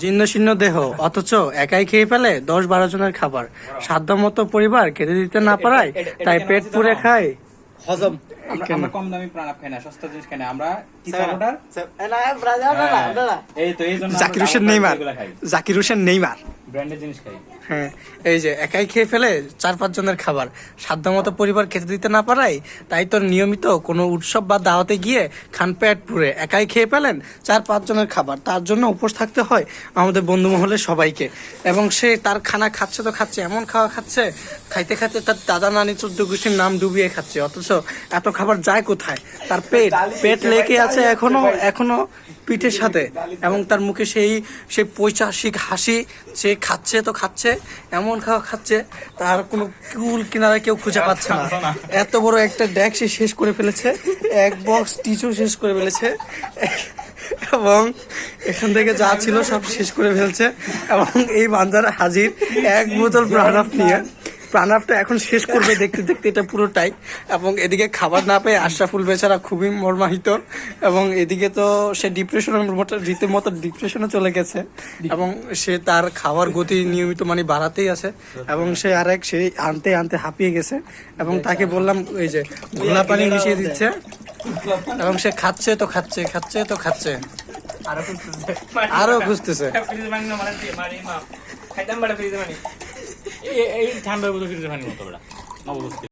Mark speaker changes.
Speaker 1: জীর্ণ শীর্ণ দেহ অথচ একাই খেয়ে ফেলে 10-12 জনের খাবার। সাধ্যমতো পরিবার খেতে দিতে না পারায় তাই পেট পুরে খায়।
Speaker 2: হজম
Speaker 3: আমরা কম দামি প্রাণাপ খাই না, সস্তা জিনিস খাই না আমরা।
Speaker 1: জাকির হোসেন নেইমার, জাকির হোসেন নেইমার
Speaker 3: ব্র্যান্ডের জিনিস খাই।
Speaker 1: হ্যাঁ, এই যে একাই খেয়ে ফেলে 4-5 জনের খাবার। সাধ্যমতো পরিবার খেতে দিতে না পারায় তাই তো নিয়মিত কোনো উৎসব বা দাওয়াতে গিয়ে খান পেট পুরে। একাই খেয়ে ফেলেন 4-5 জনের খাবার, তার জন্য উপোস থাকতে হয় আমাদের বন্ধু মহলের সবাইকে। এবং সে তার খানা খাচ্ছে তো খাচ্ছে, এমন খাওয়া খাচ্ছে, খাইতে খাইতে তার দাদা নানি 14 গোষ্ঠীর নাম ডুবিয়ে খাচ্ছে। অথচ এত খাবার যায় কোথায়? তার পেট লেগে আছে এখনো পিঠের সাথে, এবং তার মুখে সেই পৈশাসিক হাসি। সে খাচ্ছে তো খাচ্ছে, এমন খাওয়া খাচ্ছে তার কোনো কুল কিনারে কেউ খুঁজে পাচ্ছে না। এত বড় একটা ড্যাক সে শেষ করে ফেলেছে, এক বক্স টিস্যু শেষ করে ফেলেছে, এবং এখান থেকে যা ছিল সব শেষ করে ফেলছে। এবং এই বান্দার হাজির এক বোতল প্রাণাপ নিয়ে। প্রাণাপটা এখন শেষ করবে দেখতে দেখতে এটা পুরোটাই। এবং এদিকে খাবার না পেয়ে আশরাফুল বেচারা খুবই মর্মাহিত, এবং এদিকে তো সে রীতিমতো ডিপ্রেশনে চলে গেছে। এবং সে তার খাওয়ার গতি নিয়মিত বাড়াতেই আছে, এবং সে আনতে আনতে হাঁপিয়ে গেছে। এবং তাকে বললাম এই যে ঘোলা পানি মিশিয়ে দিচ্ছে, এবং সে খাচ্ছে তো খাচ্ছে, খাচ্ছে তো খাচ্ছে, আরো খুঁজতেছে।
Speaker 3: এই ঠান্ডার মতো ফ্রিজে পানি মতো